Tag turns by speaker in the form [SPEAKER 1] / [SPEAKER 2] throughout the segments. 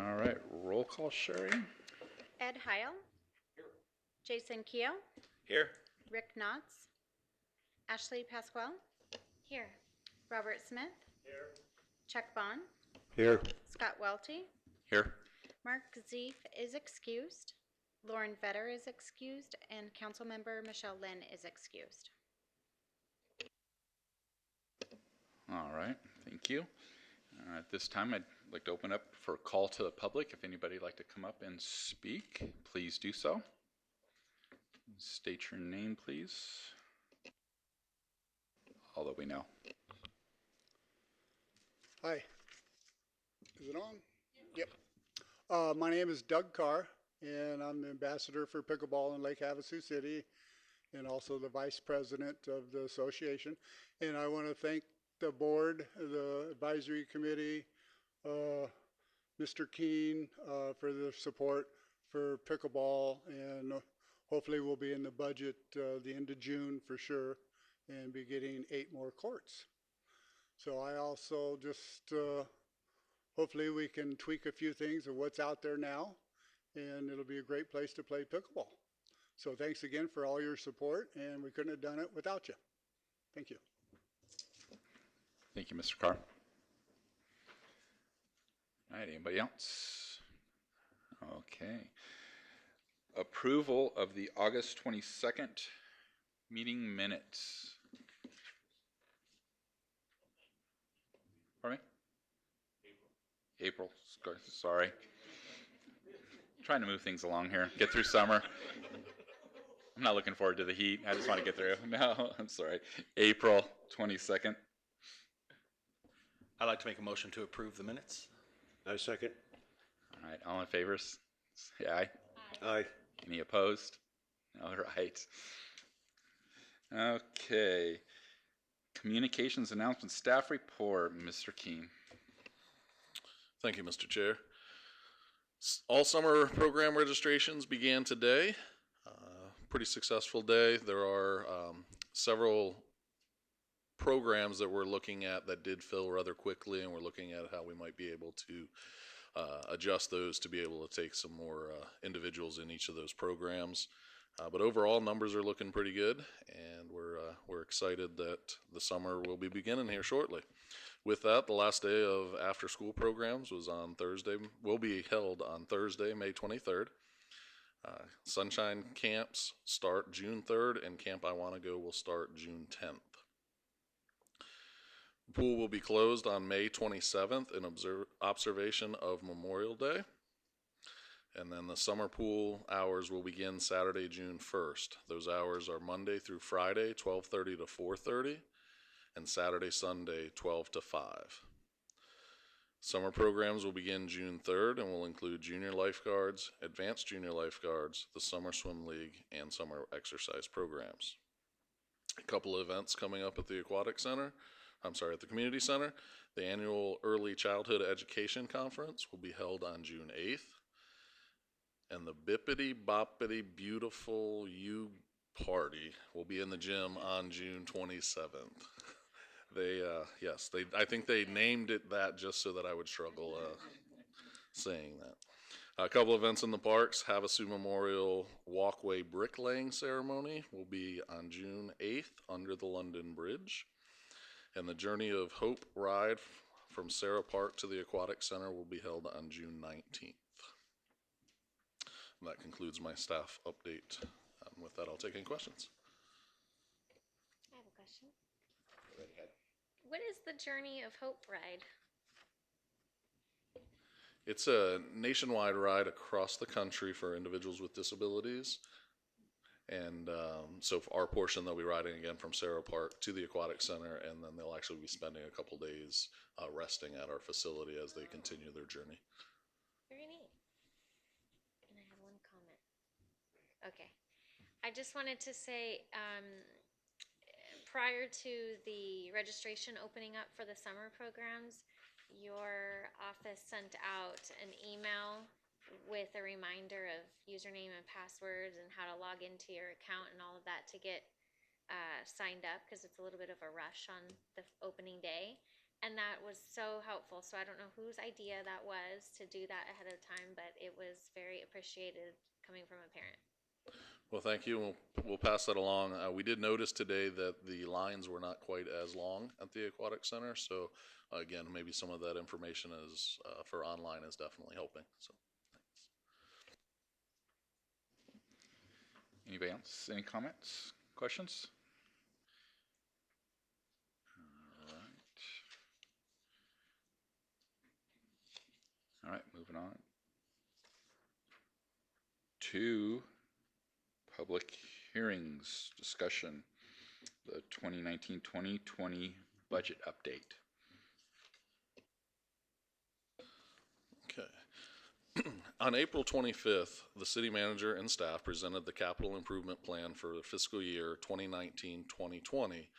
[SPEAKER 1] All right, roll call, Sherry.
[SPEAKER 2] Ed Heil. Here. Jason Keogh.
[SPEAKER 1] Here.
[SPEAKER 2] Rick Knotts. Ashley Pasquale. Here. Robert Smith.
[SPEAKER 3] Here.
[SPEAKER 2] Chuck Bond.
[SPEAKER 3] Here.
[SPEAKER 2] Scott Welty.
[SPEAKER 1] Here.
[SPEAKER 2] Mark Zeef is excused. Lauren Vetter is excused. And Councilmember Michelle Lynn is excused.
[SPEAKER 1] All right, thank you. At this time, I'd like to open up for a call to the public. If anybody'd like to come up and speak, please do so. State your name, please. All that we know.
[SPEAKER 4] Hi. Is it on? Yep. My name is Doug Carr, and I'm the ambassador for pickleball in Lake Havasu City, and also the vice president of the association. And I want to thank the board, the advisory committee, Mr. Keene for their support for pickleball, and hopefully we'll be in the budget the end of June for sure, and be getting 8 more courts. So I also just, hopefully we can tweak a few things of what's out there now, and it'll be a great place to play pickleball. So thanks again for all your support, and we couldn't have done it without you. Thank you.
[SPEAKER 1] Thank you, Mr. Carr. All right, anybody else? Okay. Approval of the August 22nd meeting minutes. Pardon me? April. Sorry. Trying to move things along here. Get through summer. I'm not looking forward to the heat. I just want to get through. No, I'm sorry. April 22nd.
[SPEAKER 5] I'd like to make a motion to approve the minutes.
[SPEAKER 3] I second.
[SPEAKER 1] All right, all in favor, say aye.
[SPEAKER 3] Aye.
[SPEAKER 1] Any opposed? All right. Okay. Communications announcement staff report, Mr. Keene.
[SPEAKER 6] Thank you, Mr. Chair. All summer program registrations began today. Pretty successful day. There are several programs that we're looking at that did fill rather quickly, and we're looking at how we might be able to adjust those to be able to take some more individuals in each of those programs. But overall, numbers are looking pretty good, and we're excited that the summer will be beginning here shortly. With that, the last day of after-school programs was on Thursday. Will be held on Thursday, May 23rd. Sunshine camps start June 3rd, and Camp I Wanna Go will start June 10th. The pool will be closed on May 27th in observation of Memorial Day. And then the summer pool hours will begin Saturday, June 1st. Those hours are Monday through Friday, 12:30 to 4:30, and Saturday, Sunday, 12 to 5. Summer programs will begin June 3rd and will include junior lifeguards, advanced junior lifeguards, the Summer Swim League, and summer exercise programs. A couple of events coming up at the Aquatic Center. At the Community Center. The annual Early Childhood Education Conference will be held on June 8th. And the Bippity Boppity Beautiful You Party will be in the gym on June 27th. I think they named it that just so that I would struggle saying that. A couple events in the parks. Havasu Memorial Walkway Bricklaying Ceremony will be on June 8th under the London Bridge. And the Journey of Hope ride from Sarah Park to the Aquatic Center will be held on June 19th. And that concludes my staff update. With that, I'll take any questions.
[SPEAKER 7] I have a question. What is the Journey of Hope ride?
[SPEAKER 6] It's a nationwide ride across the country for individuals with disabilities. And so for our portion, they'll be riding again from Sarah Park to the Aquatic Center, and then they'll actually be spending a couple days resting at our facility as they continue their journey.
[SPEAKER 7] Very neat. And I have one comment. Okay. I just wanted to say, prior to the registration opening up for the summer programs, your office sent out an email with a reminder of username and passwords and how to log into your account and all of that to get signed up, because it's a little bit of a rush on the opening day. And that was so helpful. So I don't know whose idea that was to do that ahead of time, but it was very appreciated coming from a parent.
[SPEAKER 6] Well, thank you. We'll pass that along. We did notice today that the lines were not quite as long at the Aquatic Center. So again, maybe some of that information is for online is definitely helping. So thanks.
[SPEAKER 1] Anybody else? Any comments, questions? All right, moving on to public hearings discussion, the 2019-2020 budget update.
[SPEAKER 6] Okay. On April 25th, the city manager and staff presented the capital improvement plan for the fiscal year 2019-2020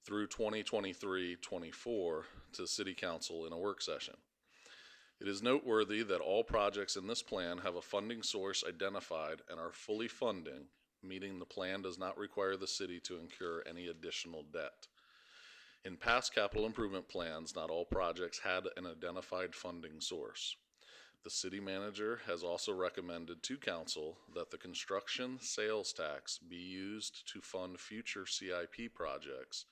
[SPEAKER 6] through 2023-24 to City Council in a work session. It is noteworthy that all projects in this plan have a funding source identified and are fully funding, meaning the plan does not require the city to incur any additional debt. In past capital improvement plans, not all projects had an identified funding source. The city manager has also recommended to council that the construction sales tax be used to fund future CIP projects,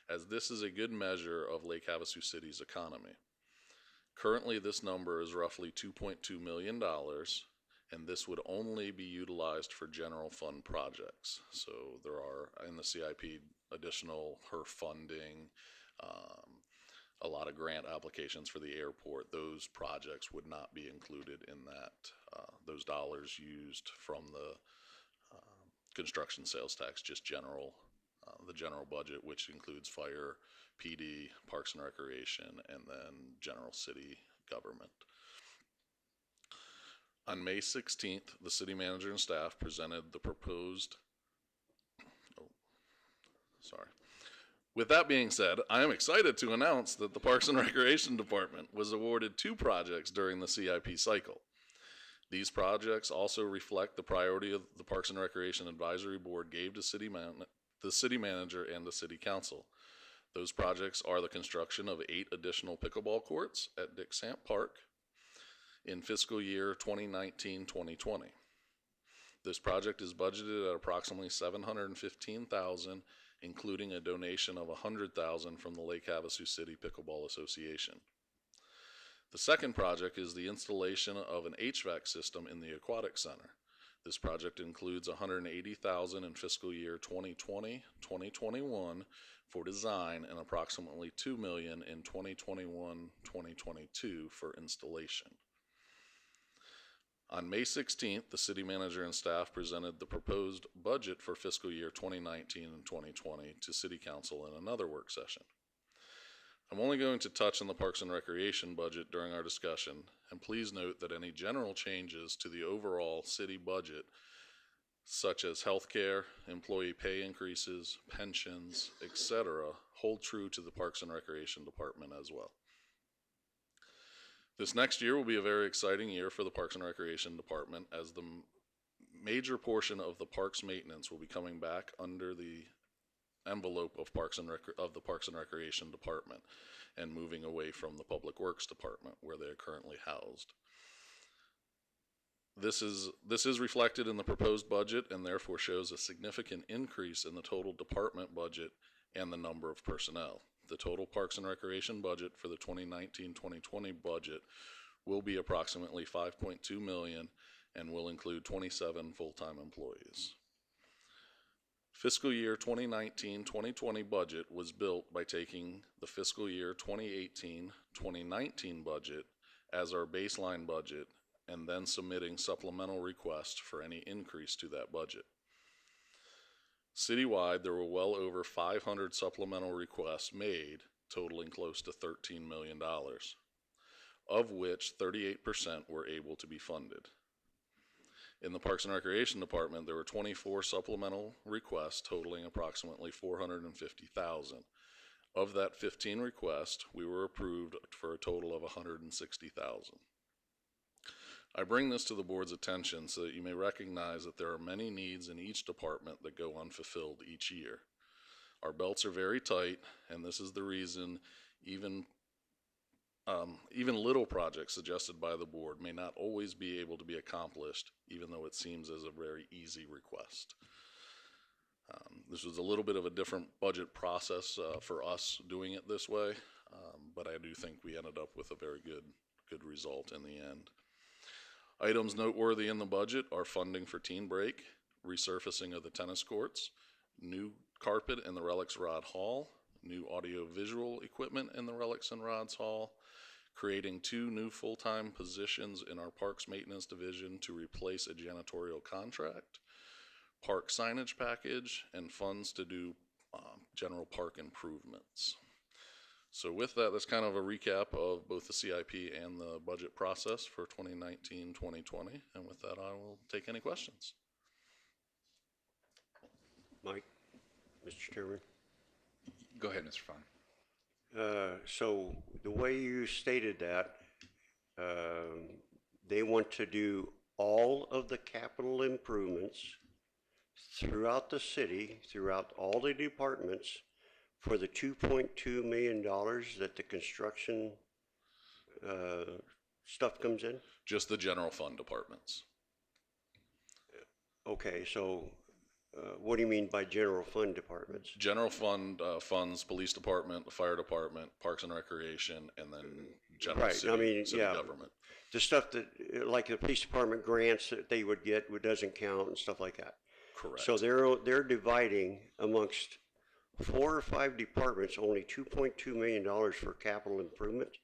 [SPEAKER 6] as this is a good measure of Lake Havasu City's economy. Currently, this number is roughly $2.2 million, and this would only be utilized for general fund projects. So there are, in the CIP, additional HERF funding, a lot of grant applications for the airport. Those projects would not be included in that, those dollars used from the construction sales tax, just general, the general budget, which includes fire, PD, Parks and Recreation, and then general city government. On May 16th, the city manager and staff presented the proposed, With that being said, I am excited to announce that the Parks and Recreation Department was awarded 2 projects during the CIP cycle. These projects also reflect the priority of the Parks and Recreation Advisory Board gave to the city manager and the city council. Those projects are the construction of 8 additional pickleball courts at Dick Samp Park in fiscal year 2019-2020. This project is budgeted at approximately $715,000, including a donation of $100,000 from the Lake Havasu City Pickleball Association. The second project is the installation of an HVAC system in the Aquatic Center. This project includes $180,000 in fiscal year 2020-2021 for design and approximately $2 million in 2021-2022 for installation. On May 16th, the city manager and staff presented the proposed budget for fiscal year 2019 and 2020 to City Council in another work session. I'm only going to touch on the Parks and Recreation budget during our discussion, and please note that any general changes to the overall city budget, such as healthcare, employee pay increases, pensions, etc., hold true to the Parks and Recreation Department as well. This next year will be a very exciting year for the Parks and Recreation Department, as the major portion of the parks maintenance will be coming back under the envelope of the Parks and Recreation Department and moving away from the Public Works Department where they are currently housed. This is reflected in the proposed budget and therefore shows a significant increase in the total department budget and the number of personnel. The total Parks and Recreation budget for the 2019-2020 budget will be approximately $5.2 million and will include 27 full-time employees. Fiscal year 2019-2020 budget was built by taking the fiscal year 2018-2019 budget as our baseline budget and then submitting supplemental requests for any increase to that budget. Citywide, there were well over 500 supplemental requests made, totaling close to $13 million, of which 38% were able to be funded. In the Parks and Recreation Department, there were 24 supplemental requests totaling approximately $450,000. Of that 15 requests, we were approved for a total of $160,000. I bring this to the board's attention so that you may recognize that there are many needs in each department that go unfulfilled each year. Our belts are very tight, and this is the reason even Even little projects suggested by the board may not always be able to be accomplished, even though it seems as a very easy request. This was a little bit of a different budget process for us doing it this way, but I do think we ended up with a very good result in the end. Items noteworthy in the budget are funding for Teen Break, resurfacing of the tennis courts, new carpet in the Relics Rod Hall, new audio-visual equipment in the Relics and Rods Hall, creating 2 new full-time positions in our Parks Maintenance Division to replace a janitorial contract, park signage package, and funds to do general park improvements. So with that, that's kind of a recap of both the CIP and the budget process for 2019-2020. And with that, I will take any questions.
[SPEAKER 3] Mike, Mr. Chairman.
[SPEAKER 1] Go ahead, Mr. Fung.
[SPEAKER 3] So the way you stated that, they want to do all of the capital improvements throughout the city, throughout all the departments, for the $2.2 million that the construction stuff comes in?
[SPEAKER 6] Just the general fund departments.
[SPEAKER 3] Okay, so what do you mean by general fund departments?
[SPEAKER 6] General fund funds, police department, the fire department, parks and recreation, and then general
[SPEAKER 3] Right,
[SPEAKER 6] city,
[SPEAKER 3] I mean,
[SPEAKER 6] city
[SPEAKER 3] yeah.
[SPEAKER 6] government.
[SPEAKER 3] The stuff that, like the police department grants that they would get, doesn't count and stuff like that.
[SPEAKER 6] Correct.
[SPEAKER 3] So they're dividing amongst 4 or 5 departments only $2.2 million for capital improvement.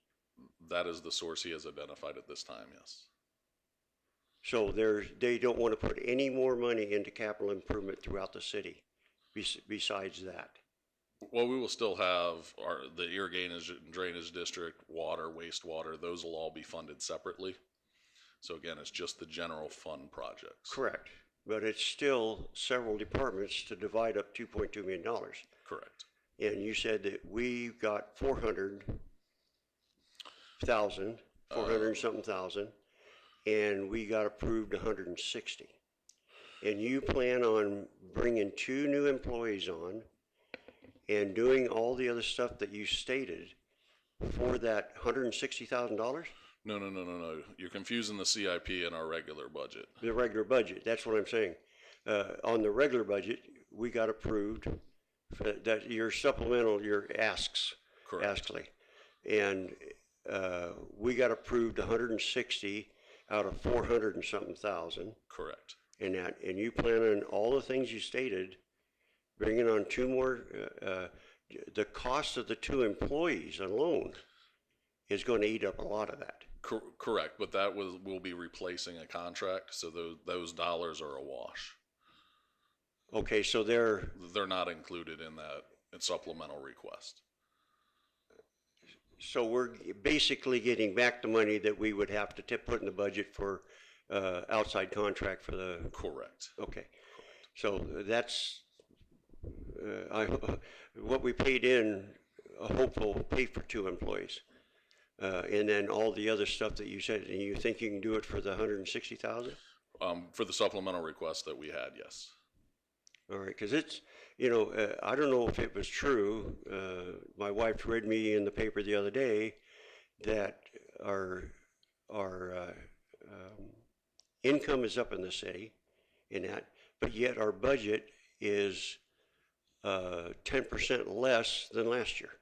[SPEAKER 6] That is the source he has identified at this time, yes.
[SPEAKER 3] So they don't want to put any more money into capital improvement throughout the city besides that.
[SPEAKER 6] Well, we will still have the irrigation and drainage district, water, wastewater, those will all be funded separately. So again, it's just the general fund projects.
[SPEAKER 3] Correct. But it's still several departments to divide up $2.2 million.
[SPEAKER 6] Correct.
[SPEAKER 3] And you said that we got 400,000, 400 and something thousand, and we got approved 160. And you plan on bringing 2 new employees on and doing all the other stuff that you stated for that $160,000?
[SPEAKER 6] No. You're confusing the CIP and our regular budget.
[SPEAKER 3] The regular budget, that's what I'm saying. On the regular budget, we got approved for that your supplemental, your asks,
[SPEAKER 6] Correct.
[SPEAKER 3] Askly. And we got approved 160 out of 400 and something thousand.
[SPEAKER 6] Correct.
[SPEAKER 3] And you plan on all the things you stated, bringing on 2 more, the cost of the 2 employees alone is going to eat up a lot of that.
[SPEAKER 6] Correct, but that will be replacing a contract, so those dollars are a wash.
[SPEAKER 3] Okay, so they're
[SPEAKER 6] not included in that supplemental request.
[SPEAKER 3] So we're basically getting back the money that we would have to put in the budget for outside contract for the.
[SPEAKER 6] Correct.
[SPEAKER 3] Okay, so that's what we paid in. I hope we'll pay for 2 employees, and then all the other stuff that you said. And you think you can do it for the 160,000?
[SPEAKER 6] For the supplemental request that we had, yes.
[SPEAKER 3] All right, because it's, I don't know if it was true. My wife read me in the paper the other day that our income is up in the city in that, but yet our budget is 10% less than last year.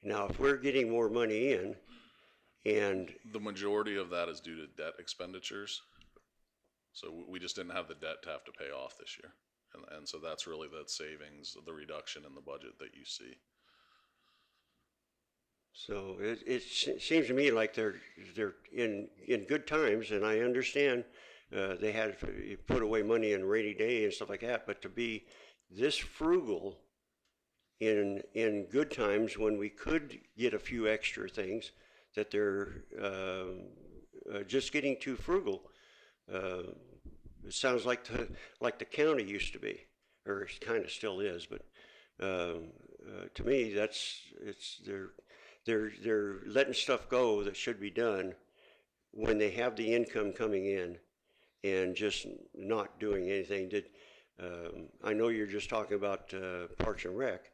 [SPEAKER 3] Now, if we're getting more money in, and
[SPEAKER 6] the majority of that is due to debt expenditures. So we just didn't have the debt to have to pay off this year. And so that's really the savings, the reduction in the budget that you see.
[SPEAKER 3] so it seems to me like they're in good times, and I understand they had to put away money in rainy day and stuff like that, but to be this frugal in good times when we could get a few extra things, that they're just getting too frugal. It sounds like the county used to be, or it kind of still is. But to me, they're letting stuff go that should be done when they have the income coming in, and just not doing anything. I know you're just talking about Parks and Rec,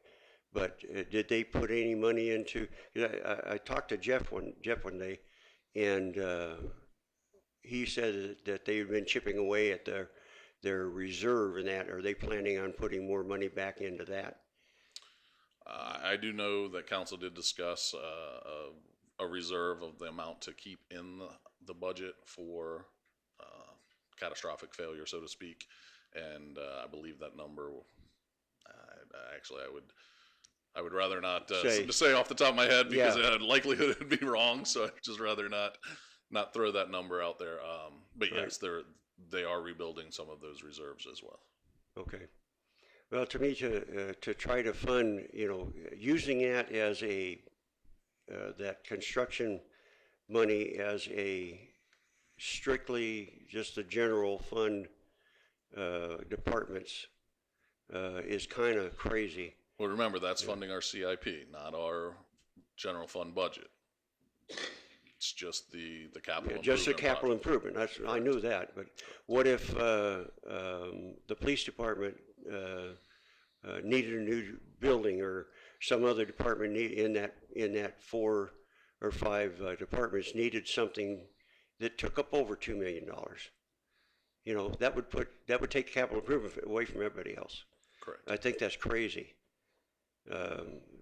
[SPEAKER 3] But did they put any money into? I talked to Jeff one day, and he said that they've been chipping away at their reserve and that. Are they planning on putting more money back into that?
[SPEAKER 6] I do know that council did discuss a reserve of the amount to keep in the budget for catastrophic failure, so to speak, and I believe that number. Actually, I would rather not say off the top of my head because
[SPEAKER 3] Yeah.
[SPEAKER 6] the likelihood it would be wrong. So I'd just rather not throw that number out there. But yes, they are rebuilding some of those reserves as well.
[SPEAKER 3] Okay. Well, to me, to try to fund, using that as that construction money as a strictly just the general fund departments is kind of crazy.
[SPEAKER 6] Well, remember, that's funding our CIP, not our general fund budget. It's just the capital improvement.
[SPEAKER 3] Just the capital improvement. I knew that. But what if the police department needed a new building, or some other department in that 4 or 5 departments needed something that took up over $2 million? That would take capital improvement away from everybody else.
[SPEAKER 6] Correct.
[SPEAKER 3] I think that's crazy.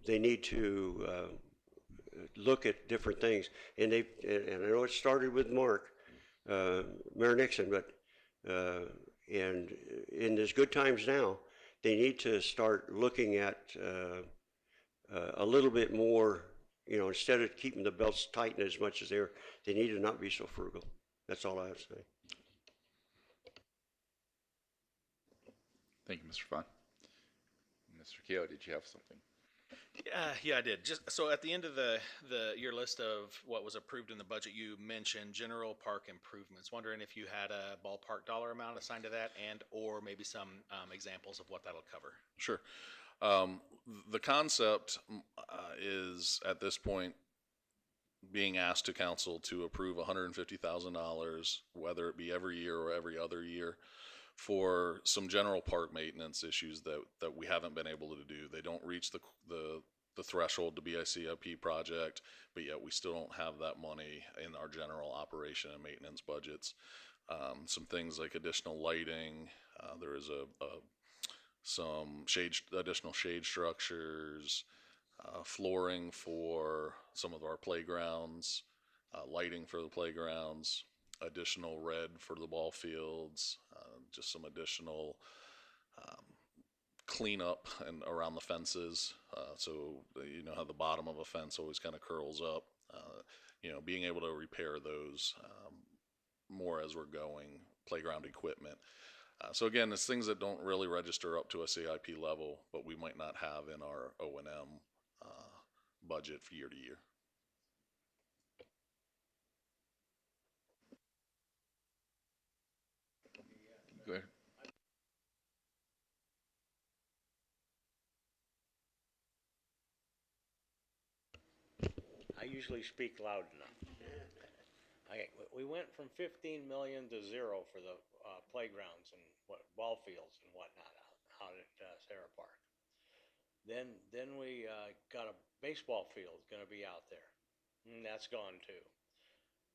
[SPEAKER 3] They need to look at different things, and I know it started with Mayor Nixon, but and in these good times now, they need to start looking at a little bit more. Instead of keeping the belts tightened as much as they need to not be so frugal. That's all I have to say.
[SPEAKER 1] Thank you, Mr. Fun. Mr. Keogh, did you have something?
[SPEAKER 5] Yeah, I did. Just so at the end of your list of what was approved in the budget, you mentioned general park improvements. Wondering if you had a ballpark dollar amount assigned to that, or maybe some examples of what that'll cover.
[SPEAKER 6] Sure. The concept is at this point being asked to council to approve $150,000, whether it be every year or every other year, for some general park maintenance issues that we haven't been able to do. They don't reach the threshold to be a CIP project, but yet we still don't have that money in our general operation and maintenance budgets. Some things like additional lighting. There is some additional shade structures, flooring for some of our playgrounds, lighting for the playgrounds, additional red for the ball fields, just some additional cleanup and around the fences. So you know how the bottom of a fence always kind of curls up. Being able to repair those more as we're going, playground equipment. So again, it's things that don't really register up to a CIP level, but we might not have in our O&M budget year to year.
[SPEAKER 1] Go ahead.
[SPEAKER 8] I usually speak loud enough. We went from 15 million to 0 for the playgrounds and ball fields and whatnot out at Sarah Park. Then we got a baseball field going to be out there. That's gone too.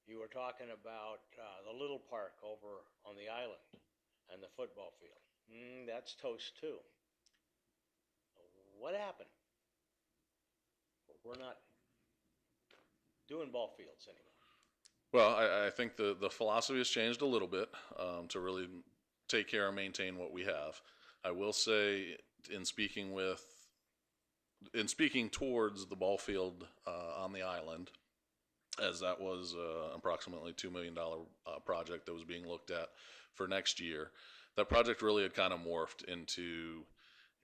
[SPEAKER 8] You were talking about the little park over on the island and the football field. That's toast too. What happened? We're not doing ball fields anymore.
[SPEAKER 6] Well, I think the philosophy has changed a little bit to really take care and maintain what we have. I will say, in speaking towards the ball field on the island, as that was approximately $2 million project that was being looked at for next year, that project really had kind of morphed into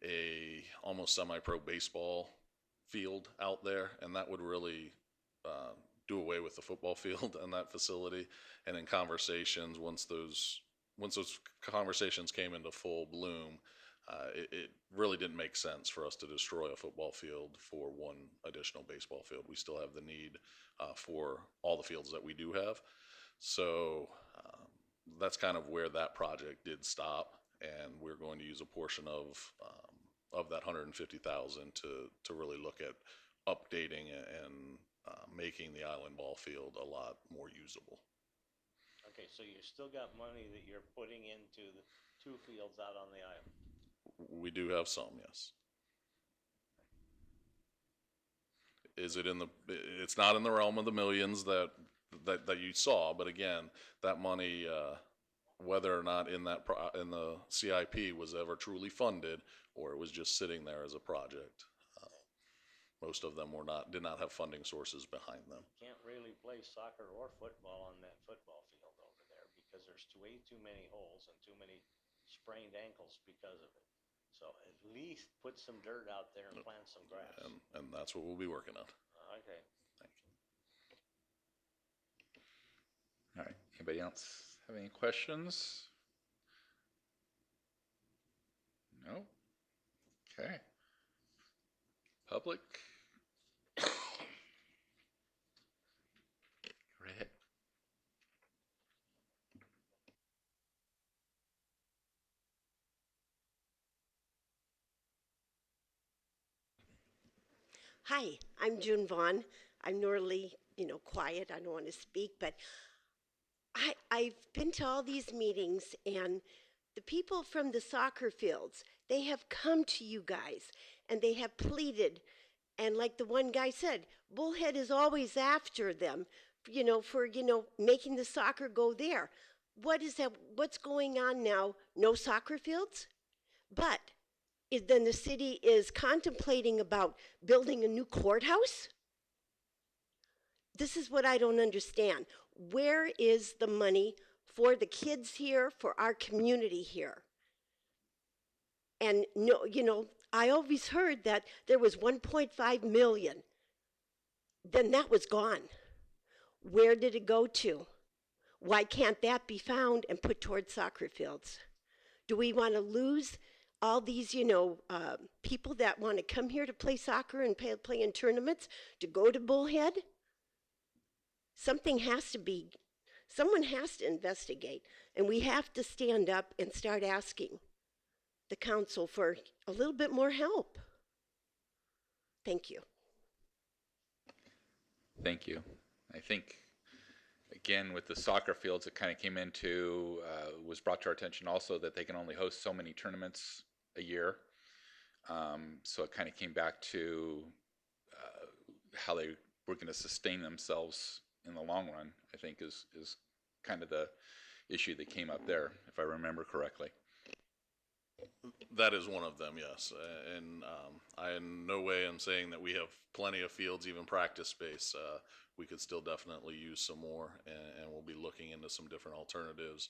[SPEAKER 6] a almost semi-pro baseball field out there, and that would really do away with the football field and that facility. And in conversations, once those conversations came into full bloom, it really didn't make sense for us to destroy a football field for one additional baseball field. We still have the need for all the fields that we do have. So that's kind of where that project did stop, and we're going to use a portion of that 150,000 to really look at updating and making the island ball field a lot more usable.
[SPEAKER 8] Okay, so you still got money that you're putting into the 2 fields out on the island?
[SPEAKER 6] We do have some, yes. Is it in the? It's not in the realm of the millions that you saw, but again, that money, whether or not in the CIP was ever truly funded, or it was just sitting there as a project. Most of them did not have funding sources behind them.
[SPEAKER 8] Can't really play soccer or football on that football field over there because there's way too many holes and too many sprained ankles because of it. So at least put some dirt out there and plant some grass.
[SPEAKER 6] And that's what we'll be working on.
[SPEAKER 8] Okay.
[SPEAKER 6] Thank you.
[SPEAKER 1] All right. Anybody else have any questions? No? Okay. Public? Go right ahead.
[SPEAKER 9] Hi, I'm June Vaughn. I'm normally, quiet. I don't want to speak, but I've been to all these meetings, and the people from the soccer fields, they have come to you guys, and they have pleaded. And like the one guy said, Bullhead is always after them, for, making the soccer go there. What is that? What's going on now? No soccer fields? But then the city is contemplating about building a new courthouse? This is what I don't understand. Where is the money for the kids here, for our community here? And no, I always heard that there was 1.5 million. Then that was gone. Where did it go to? Why can't that be found and put towards soccer fields? Do we want to lose all these, people that want to come here to play soccer and play in tournaments to go to Bullhead? Someone has to investigate, and we have to stand up and start asking the council for a little bit more help. Thank you.
[SPEAKER 1] Thank you. I think, again, with the soccer fields, it kind of came into, was brought to our attention also that they can only host so many tournaments a year. So it kind of came back to how they were going to sustain themselves in the long run, I think is kind of the issue that came up there, if I remember correctly.
[SPEAKER 6] That is one of them, yes. And I in no way am saying that we have plenty of fields, even practice space. We could still definitely use some more, and we'll be looking into some different alternatives.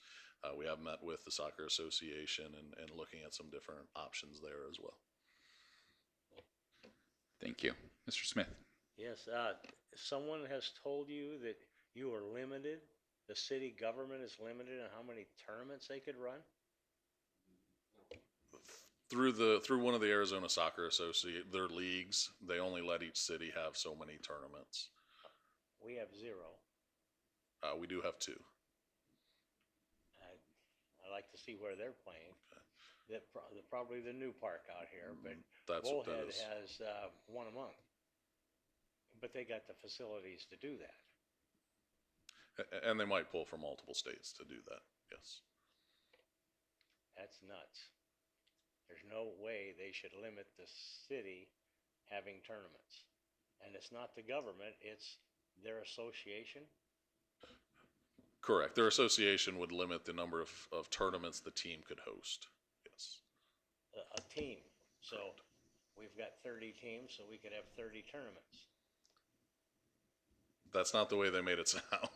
[SPEAKER 6] We have met with the Soccer Association and looking at some different options there as well.
[SPEAKER 1] Thank you. Mr. Smith.
[SPEAKER 8] Yes, someone has told you that you are limited, the city government is limited on how many tournaments they could run?
[SPEAKER 6] Through one of the Arizona Soccer Association, their leagues, they only let each city have so many tournaments.
[SPEAKER 8] We have 0.
[SPEAKER 6] We do have 2.
[SPEAKER 8] I like to see where they're playing. Probably the new park out here, but
[SPEAKER 6] That's what that
[SPEAKER 8] Bullhead
[SPEAKER 6] is.
[SPEAKER 8] has one a month. But they got the facilities to do that.
[SPEAKER 6] And they might pull from multiple states to do that, yes.
[SPEAKER 8] That's nuts. There's no way they should limit the city having tournaments. And it's not the government, it's their association.
[SPEAKER 6] Correct. Their association would limit the number of tournaments the team could host, yes.
[SPEAKER 8] A team. So we've got 30 teams, so we could have 30 tournaments.
[SPEAKER 6] That's not the way they made it sound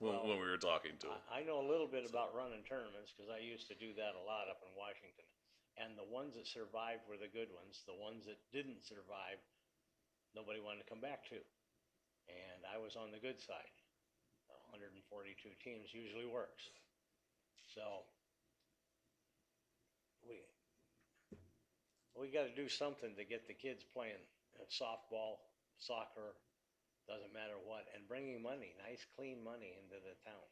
[SPEAKER 6] when we were talking to them.
[SPEAKER 8] I know a little bit about running tournaments because I used to do that a lot up in Washington. And the ones that survived were the good ones. The ones that didn't survive, nobody wanted to come back to. And I was on the good side. 142 teams usually works. So we got to do something to get the kids playing softball, soccer, doesn't matter what, and bringing money, nice clean money into the town.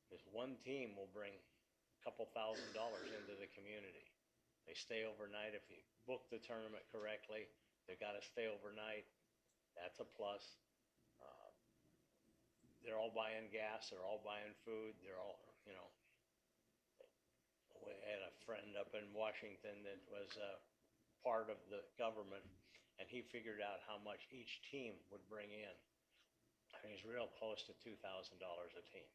[SPEAKER 8] Because one team will bring a couple $1,000s into the community. They stay overnight. If you book the tournament correctly, they got to stay overnight. That's a plus. They're all buying gas. They're all buying food. They're all, you know, we had a friend up in Washington that was part of the government, and he figured out how much each team would bring in. I mean, he's real close to $2,000 a team.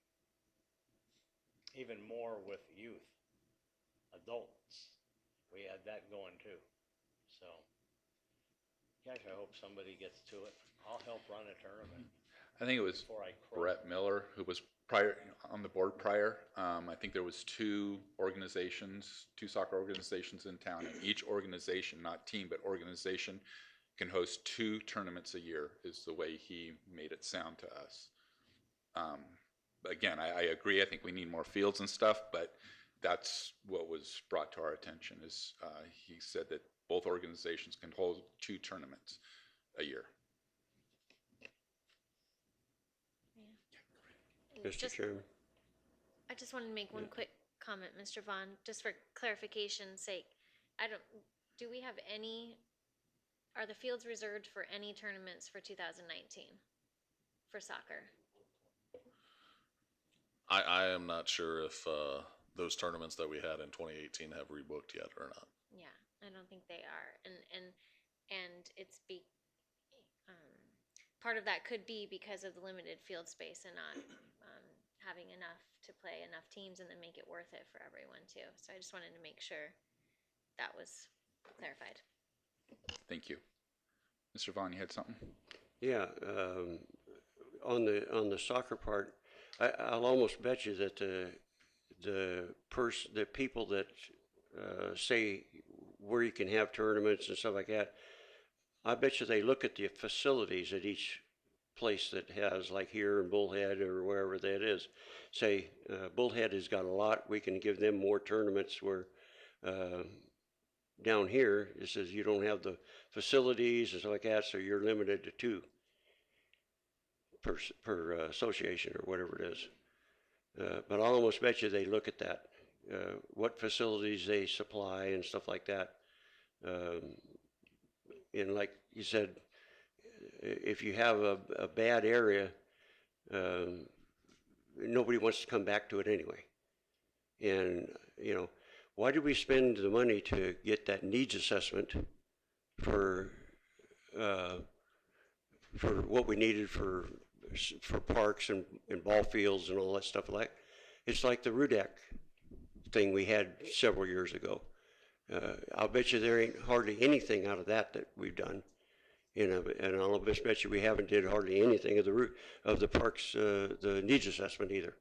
[SPEAKER 8] Even more with youth, adults. We had that going too. So, gosh, I hope somebody gets to it. I'll help run a tournament.
[SPEAKER 1] I think it was
[SPEAKER 8] Before I croak.
[SPEAKER 1] Brett Miller who was prior on the board prior. I think there was two soccer organizations in town, and each organization, not team, but organization, can host 2 tournaments a year, is the way he made it sound to us. Again, I agree. I think we need more fields and stuff, but that's what was brought to our attention. Is he said that both organizations can hold 2 tournaments a year.
[SPEAKER 3] Mr. Chairman.
[SPEAKER 7] I just wanted to make one quick comment, Mr. Vaughn, just for clarification's sake. Do we have are the fields reserved for any tournaments for 2019 for soccer?
[SPEAKER 6] I am not sure if those tournaments that we had in 2018 have rebooked yet or not.
[SPEAKER 7] Yeah, I don't think they are, and it's part of that could be because of the limited field space and not having enough to play enough teams and then make it worth it for everyone too. So I just wanted to make sure that was clarified.
[SPEAKER 1] Thank you. Mr. Vaughn, you had something?
[SPEAKER 3] Yeah, on the soccer part, I'll almost bet you that the people that say where you can have tournaments and stuff like that, I bet you they look at the facilities at each place that has, like here in Bullhead or wherever that is. Say Bullhead has got a lot, we can give them more tournaments, where down here it says you don't have the facilities and stuff like that, so you're limited to 2 per association or whatever it is. But I'll almost bet you they look at that, what facilities they supply and stuff like that. And like you said, if you have a bad area, nobody wants to come back to it anyway. And, you know, why did we spend the money to get that needs assessment for what we needed for parks and ball fields and all that stuff like? It's like the RUDAC thing we had several years ago. I'll bet you there ain't hardly anything out of that we've done. You know, and I'll bet you we haven't did hardly anything of the parks, the needs assessment either.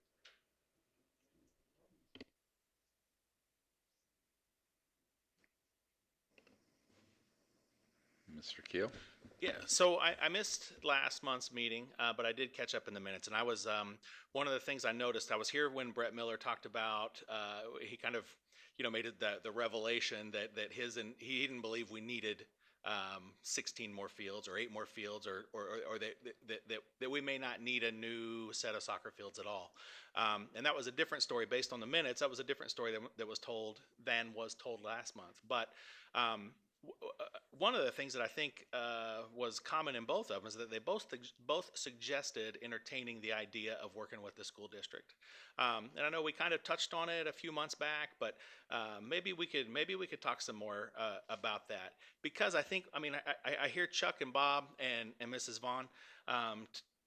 [SPEAKER 1] Mr. Keel?
[SPEAKER 5] Yeah, so I missed last month's meeting, but I did catch up in the minutes, and I was one of the things I noticed. I was here when Brett Miller talked about. He kind of, made it the revelation that he didn't believe we needed 16 more fields or 8 more fields, or that we may not need a new set of soccer fields at all. And that was a different story based on the minutes. That was a different story that was told last month. But one of the things that I think was common in both of them is that they both suggested entertaining the idea of working with the school district. And I know we kind of touched on it a few months back, but maybe we could talk some more about that, because I hear Chuck and Bob and Mrs. Vaughn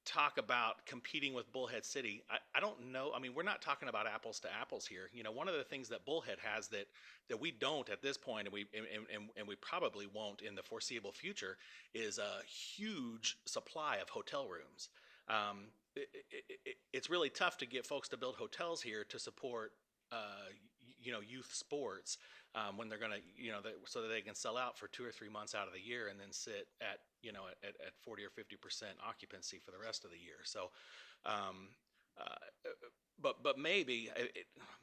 [SPEAKER 5] talk about competing with Bullhead City. I don't know. I mean, we're not talking about apples to apples here. One of the things that Bullhead has that we don't at this point, and we probably won't in the foreseeable future, is a huge supply of hotel rooms. It's really tough to get folks to build hotels here to support youth sports when they're gonna so that they can sell out for 2 or 3 months out of the year and then sit at 40 or 50% occupancy for the rest of the year. So but maybe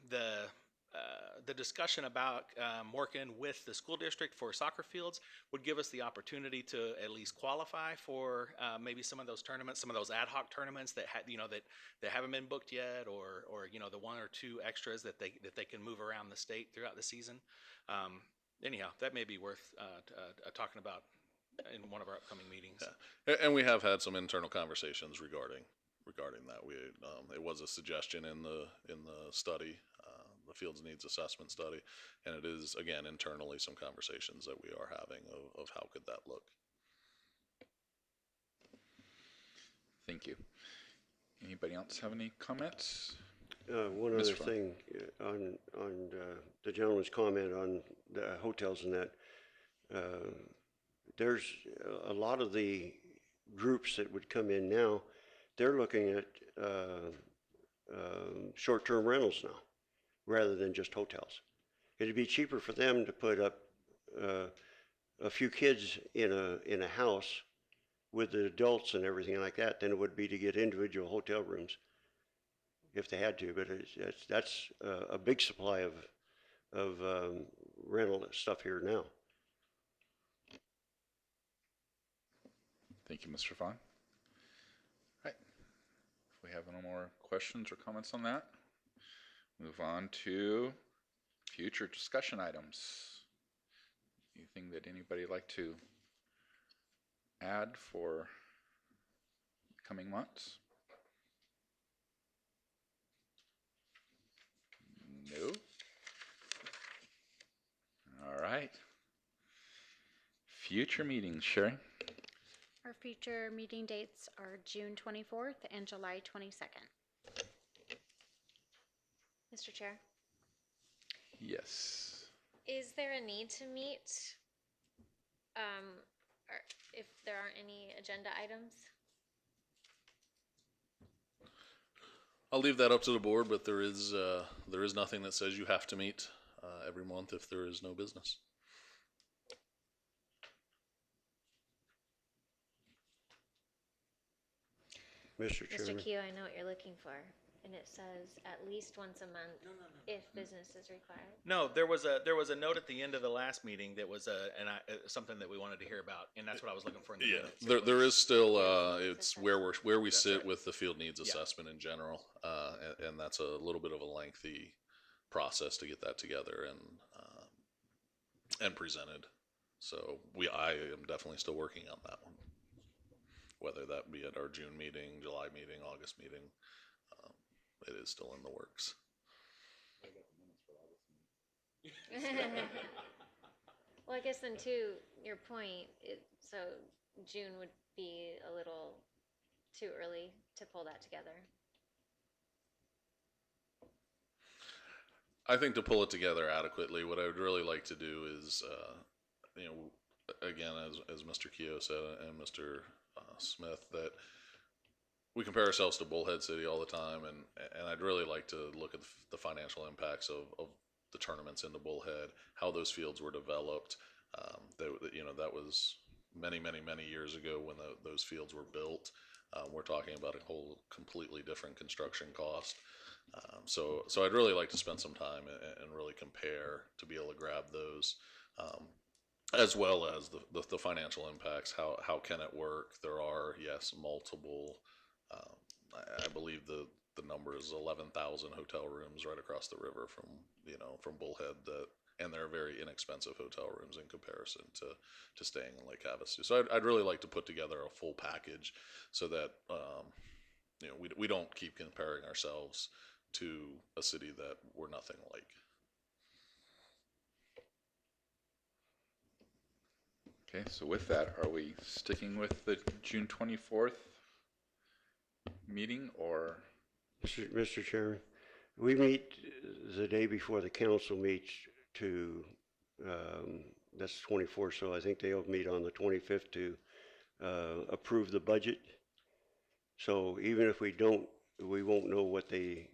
[SPEAKER 5] the discussion about working with the school district for soccer fields would give us the opportunity to at least qualify for maybe some of those tournaments, some of those ad hoc tournaments that that haven't been booked yet, or the 1 or 2 extras that they can move around the state throughout the season. anyhow, that may be worth talking about in one of our upcoming meetings.
[SPEAKER 6] Yeah. And we have had some internal conversations regarding that. We it was a suggestion in the study, the Fields Needs Assessment study, and it is again internally some conversations that we are having of how could that look.
[SPEAKER 1] Thank you. Anybody else have any comments?
[SPEAKER 3] One
[SPEAKER 1] Mr.
[SPEAKER 3] other
[SPEAKER 1] Fung.
[SPEAKER 3] thing on the gentleman's comment on the hotels and that. There's a lot of the groups that would come in now. They're looking at short-term rentals now, rather than just hotels. It'd be cheaper for them to put up a few kids in a house with the adults and everything like that than it would be to get individual hotel rooms if they had to. But that's a big supply of rental stuff here now.
[SPEAKER 1] Thank you, Mr. Fong. All right. If we have no more questions or comments on that, move on to future discussion items. Anything that anybody would like to add for coming months? No. All right. Future meetings, Sherry.
[SPEAKER 2] Our future meeting dates are June 24th and July 22nd.
[SPEAKER 7] Mr. Chair,
[SPEAKER 1] Yes.
[SPEAKER 7] is there a need to meet, or if there aren't any agenda items?
[SPEAKER 6] I'll leave that up to the board, but there is nothing that says you have to meet every month if there is no business.
[SPEAKER 3] Mr. Chairman.
[SPEAKER 7] Mr. Keo, I know what you're looking for, and it says at least once a month if business is required.
[SPEAKER 5] No, there was a note at the end of the last meeting that was something that we wanted to hear about, and that's what I was looking for in the minutes.
[SPEAKER 6] There is still it's where we sit
[SPEAKER 5] right.
[SPEAKER 6] with the field needs assessment in general, and that's a little bit of a lengthy process to get that together and presented. So I am definitely still working on that one, whether that be at our June meeting, July meeting, August meeting. It is still in the works.
[SPEAKER 7] Well, I guess then to your point, so June would be a little too early to pull that together.
[SPEAKER 6] I think to pull it together adequately, what I would really like to do is, again, as Mr. Keo said and Mr. Smith, that we compare ourselves to Bullhead City all the time, and I'd really like to look at the financial impacts of the tournaments into Bullhead, how those fields were developed. That was many years ago when those fields were built. We're talking about a whole completely different construction cost. So I'd really like to spend some time and really compare to be able to grab those, as well as the financial impacts. How can it work? There are, yes, multiple. I believe the number is 11,000 hotel rooms right across the river from Bullhead, and they're very inexpensive hotel rooms in comparison to staying in Lake Havasu. So I'd really like to put together a full package so that we don't keep comparing ourselves to a city that we're nothing like.
[SPEAKER 1] Okay, so with that, are we sticking with the June 24th meeting, or?
[SPEAKER 3] Mr. Chairman, we meet the day before the council meets to, that's 24th, so I think they'll meet on the 25th to approve the budget. So even if we won't know what they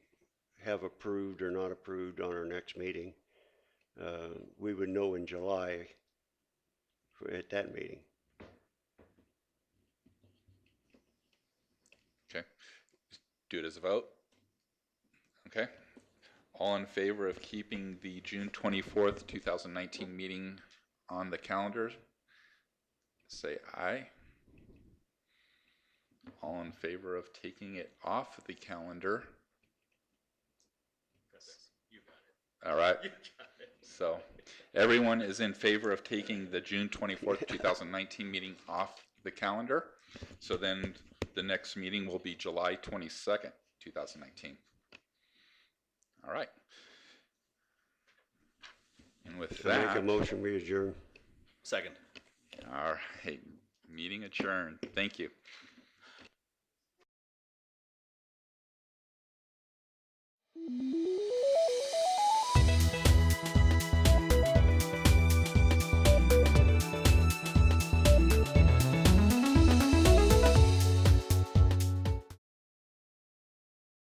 [SPEAKER 3] have approved or not approved on our next meeting. We would know in July at that meeting.
[SPEAKER 1] Okay, do it as a vote. Okay, all in favor of keeping the June 24th, 2019 meeting on the calendar, say aye. All in favor of taking it off the calendar?
[SPEAKER 5] You got it.
[SPEAKER 1] All right.
[SPEAKER 5] You got it.
[SPEAKER 1] So everyone is in favor of taking the June 24th, 2019 meeting off the calendar. So then the next meeting will be July 22nd, 2019. All right. And with
[SPEAKER 3] I make
[SPEAKER 1] that,
[SPEAKER 3] a motion, we adjourn.
[SPEAKER 5] Second.
[SPEAKER 1] all right, meeting adjourned. Thank you.